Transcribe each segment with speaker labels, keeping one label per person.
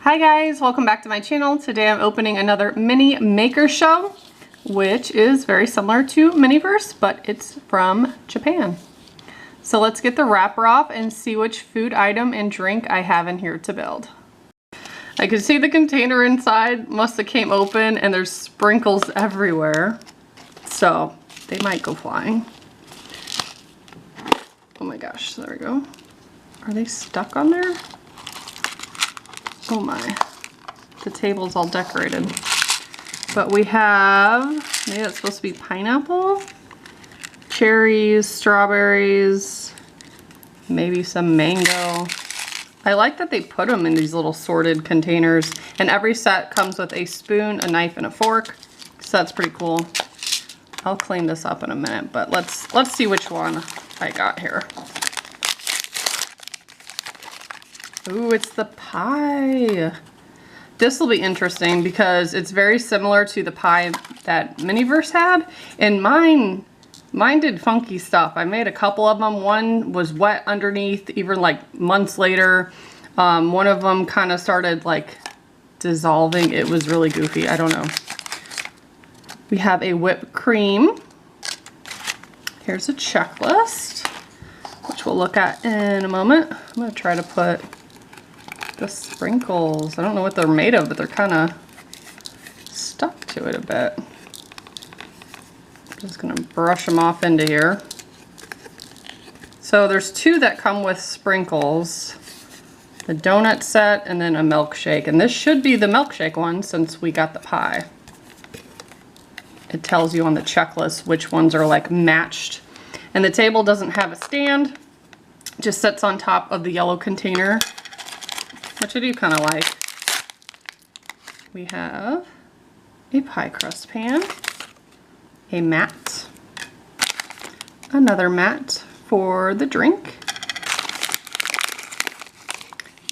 Speaker 1: Hi guys, welcome back to my channel. Today I'm opening another mini maker show, which is very similar to Miniverse, but it's from Japan. So let's get the wrapper off and see which food item and drink I have in here to build. I can see the container inside must have came open and there's sprinkles everywhere. So they might go flying. Oh my gosh, there we go. Are they stuck on there? Oh my, the table's all decorated. But we have, maybe that's supposed to be pineapple, cherries, strawberries, maybe some mango. I like that they put them in these little sorted containers, and every set comes with a spoon, a knife, and a fork, so that's pretty cool. I'll clean this up in a minute, but let's see which one I got here. Ooh, it's the pie. This will be interesting because it's very similar to the pie that Miniverse had, and mine did funky stuff. I made a couple of them. One was wet underneath, even like months later. One of them kind of started like dissolving. It was really goofy. I don't know. We have a whipped cream. Here's a checklist, which we'll look at in a moment. I'm gonna try to put the sprinkles. I don't know what they're made of, but they're kind of stuck to it a bit. I'm just gonna brush them off into here. So there's two that come with sprinkles. The donut set and then a milkshake. And this should be the milkshake one since we got the pie. It tells you on the checklist which ones are like matched. And the table doesn't have a stand. It just sits on top of the yellow container, which I do kind of like. We have a pie crust pan, a mat, another mat for the drink.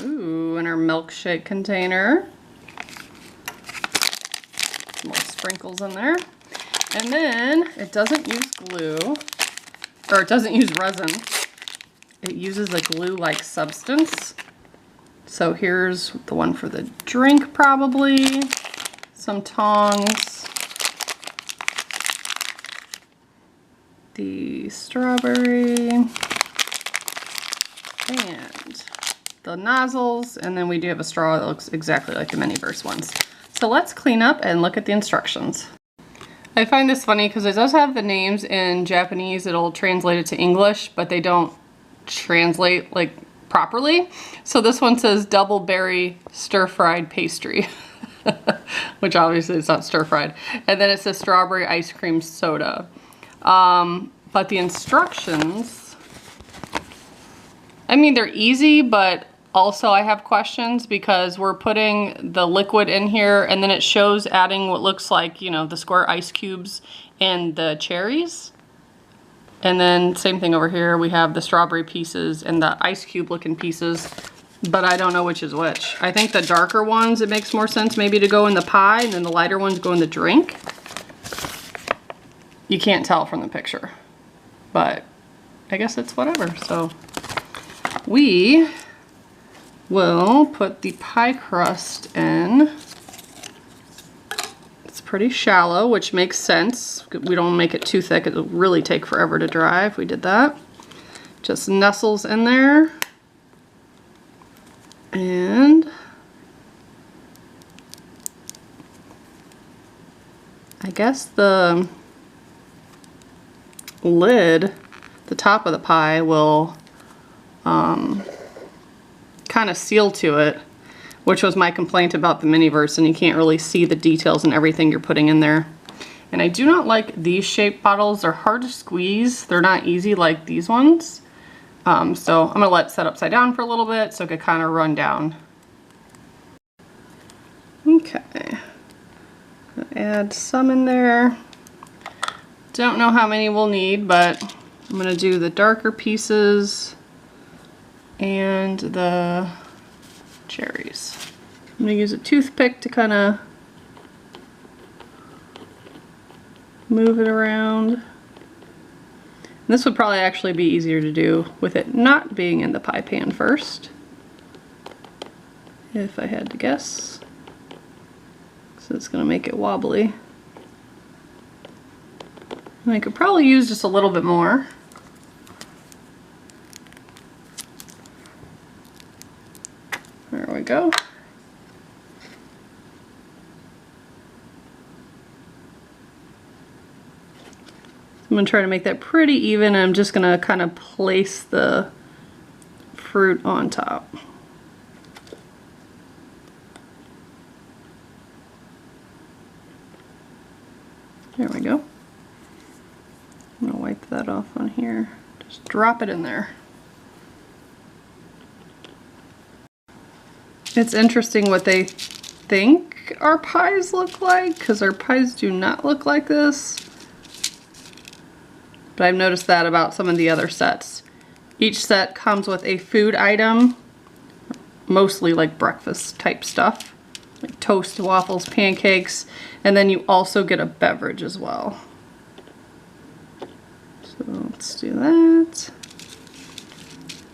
Speaker 1: Ooh, and our milkshake container. Some more sprinkles in there. And then it doesn't use glue, or it doesn't use resin. It uses a glue-like substance. So here's the one for the drink probably, some tongs, the strawberry, and the nozzles, and then we do have a straw that looks exactly like the Miniverse ones. So let's clean up and look at the instructions. I find this funny because it does have the names in Japanese. It'll translate it to English, but they don't translate like properly. So this one says double berry stir-fried pastry, which obviously it's not stir-fried. And then it says strawberry ice cream soda. But the instructions, I mean, they're easy, but also I have questions because we're putting the liquid in here and then it shows adding what looks like, you know, the square ice cubes and the cherries. And then same thing over here, we have the strawberry pieces and the ice cube looking pieces, but I don't know which is which. I think the darker ones, it makes more sense maybe to go in the pie, and then the lighter ones go in the drink. You can't tell from the picture, but I guess it's whatever. So we will put the pie crust in. Pretty shallow, which makes sense. We don't make it too thick. It'll really take forever to dry if we did that. Just nestles in there. And I guess the lid, the top of the pie, will kind of seal to it, which was my complaint about the Miniverse, and you can't really see the details and everything you're putting in there. And I do not like these shaped bottles. They're hard to squeeze. They're not easy like these ones. So I'm gonna let it set upside down for a little bit so it could kind of run down. Okay, add some in there. Don't know how many we'll need, but I'm gonna do the darker pieces and the cherries. I'm going to use a toothpick to kind of move it around. And this would probably actually be easier to do with it not being in the pie pan first. if I had to guess. So it's gonna make it wobbly. And I could probably use just a little bit more. There we go. I'm gonna try to make that pretty even, and I'm just gonna kind of place the fruit on top. There we go. I'm gonna wipe that off on here. Just drop it in there. It's interesting what they think our pies look like, because our pies do not look like this. But I've noticed that about some of the other sets. Each set comes with a food item, mostly like breakfast type stuff, like toast, waffles, pancakes, and then you also get a beverage as well. So let's do that.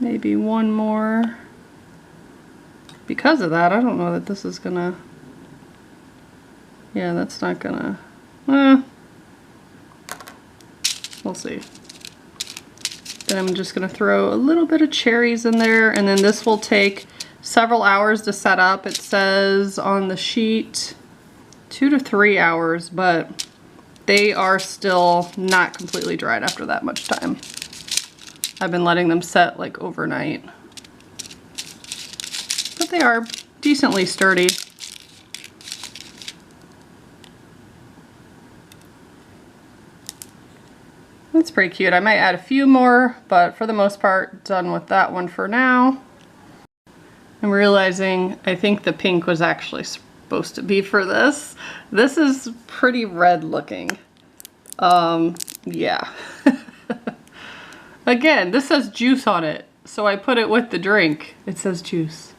Speaker 1: Maybe one more. Because of that, I don't know that this is gonna, yeah, that's not gonna, we'll see. Then I'm just gonna throw a little bit of cherries in there, and then this will take several hours to set up. It says on the sheet 2 to 3 hours, but they are still not completely dried after that much time. I've been letting them set like overnight. But they are decently sturdy. That's pretty cute. I might add a few more, but for the most part, done with that one for now. I'm realizing I think the pink was actually supposed to be for this. This is pretty red looking. Yeah. Again, this says juice on it, so I put it with the drink. It says juice.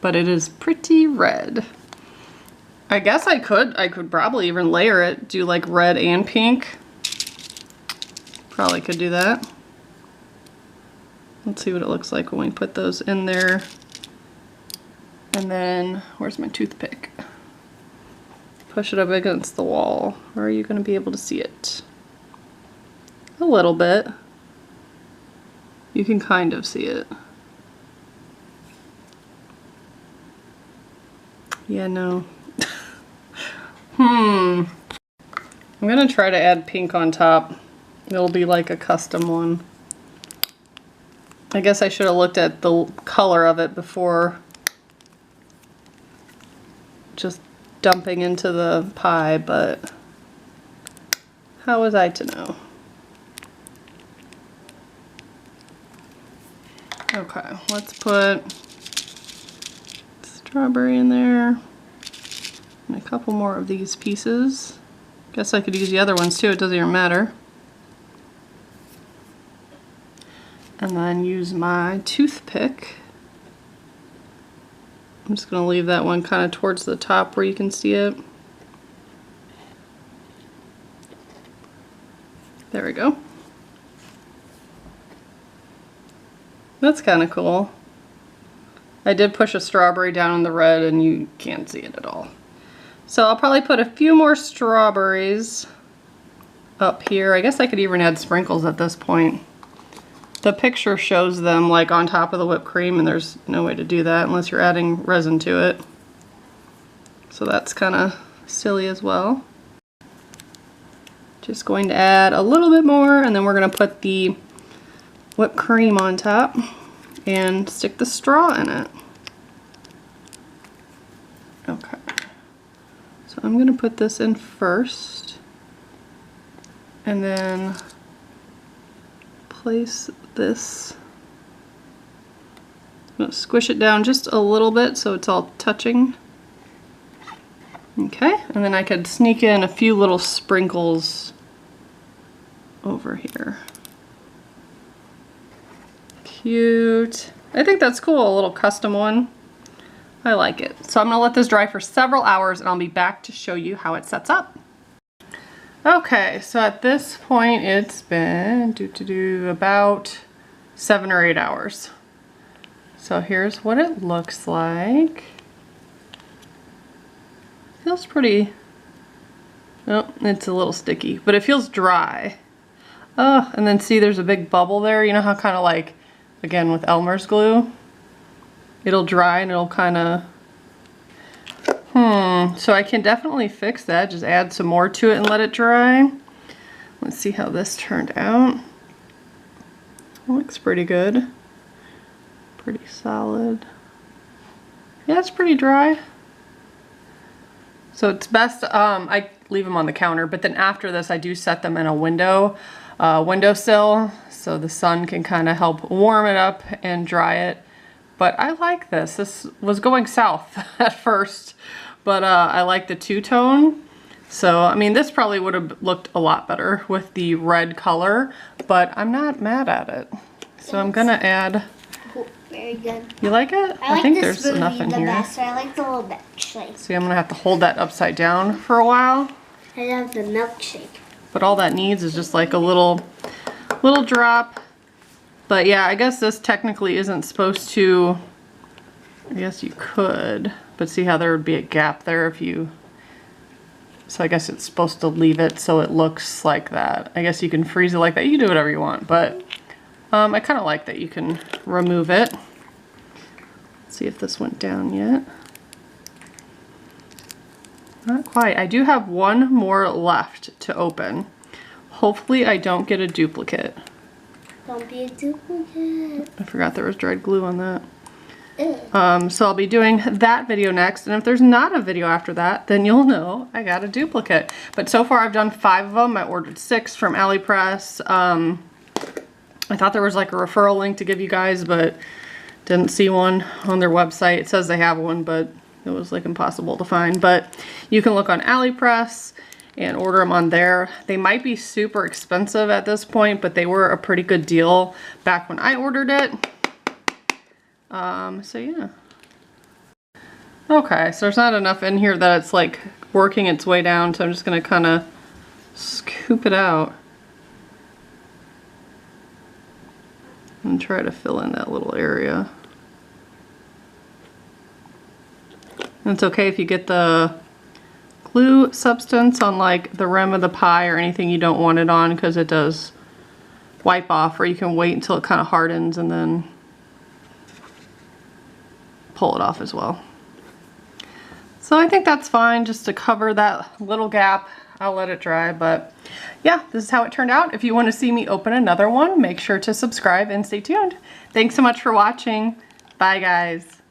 Speaker 1: But it is pretty red. I guess I could probably even layer it, do like red and pink. Probably could do that. Let's see what it looks like when we put those in there. And then, where's my toothpick? Push it up against the wall. Or are you going to be able to see it? A little bit. You can kind of see it. Yeah, no. I'm gonna try to add pink on top. It'll be like a custom one. I guess I should have looked at the color of it before just dumping into the pie, but how was I to know? Okay, let's put strawberry in there and a couple more of these pieces. Guess I could use the other ones too, it doesn't even matter. And then use my toothpick. I'm just going to leave that one kind of towards the top where you can see it. There we go. That's kind of cool. I did push a strawberry down in the red and you can't see it at all. So I'll probably put a few more strawberries up here. I guess I could even add sprinkles at this point. The picture shows them like on top of the whipped cream, and there's no way to do that unless you're adding resin to it. So that's kind of silly as well. Just going to add a little bit more, and then we're going to put the whipped cream on top and stick the straw in it. Okay. So I'm going to put this in first, and then place this. I'm going to squish it down just a little bit so it's all touching. Okay, and then I could sneak in a few little sprinkles over here. Cute. I think that's cool, a little custom one. I like it. So I'm going to let this dry for several hours and I'll be back to show you how it sets up. Okay, so at this point it's been about 7 or 8 hours. So here's what it looks like. Feels pretty, oh, it's a little sticky, but it feels dry. Oh, and then see there's a big bubble there. You know how kind of like, again with Elmer's glue, it'll dry and it'll kind of, so I can definitely fix that. Just add some more to it and let it dry. Let's see how this turned out. It looks pretty good. Pretty solid. Yeah, it's pretty dry. So it's best, I leave them on the counter, but then after this I do set them in a windowsill so the sun can kind of help warm it up and dry it. But I like this. This was going south at first, but I like the two-tone. So, I mean, this probably would have looked a lot better with the red color, but I'm not mad at it. So I'm gonna add.
Speaker 2: Very good.
Speaker 1: You like it?
Speaker 2: I
Speaker 1: think there's enough in here.
Speaker 2: Best. I like the little milkshake.
Speaker 1: See, I'm gonna have to hold that upside down for a while.
Speaker 2: I love the milkshake.
Speaker 1: But all that needs is just like a little drop. But yeah, I guess this technically isn't supposed to, I guess you could, but see how there would be a gap there if you, so I guess it's supposed to leave it so it looks like that. I guess you can freeze it like that. You can do whatever you want, but I kind of like that you can remove it. Let's see if this went down yet. Not quite. I do have one more left to open. Hopefully I don't get a duplicate.
Speaker 2: Don't be a duplicate.
Speaker 1: I forgot there was dried glue on that. So I'll be doing that video next, and if there's not a video after that, then you'll know I got a duplicate. But so far I've done 5 of them. I ordered 6 from AliExpress. I thought there was like a referral link to give you guys, but didn't see one on their website. It says they have one, but it was like impossible to find. But you can look on AliExpress and order them on there. They might be super expensive at this point, but they were a pretty good deal back when I ordered it. So yeah. Okay, so there's not enough in here that it's like working its way down, so I'm just gonna kind of scoop it out and try to fill in that little area. And it's okay if you get the glue substance on like the rim of the pie or anything you don't want it on, because it does wipe off, or you can wait until it kind of hardens and then pull it off as well. So I think that's fine just to cover that little gap. I'll let it dry, but yeah, this is how it turned out. If you want to see me open another one, make sure to subscribe and stay tuned. Thanks so much for watching. Bye guys.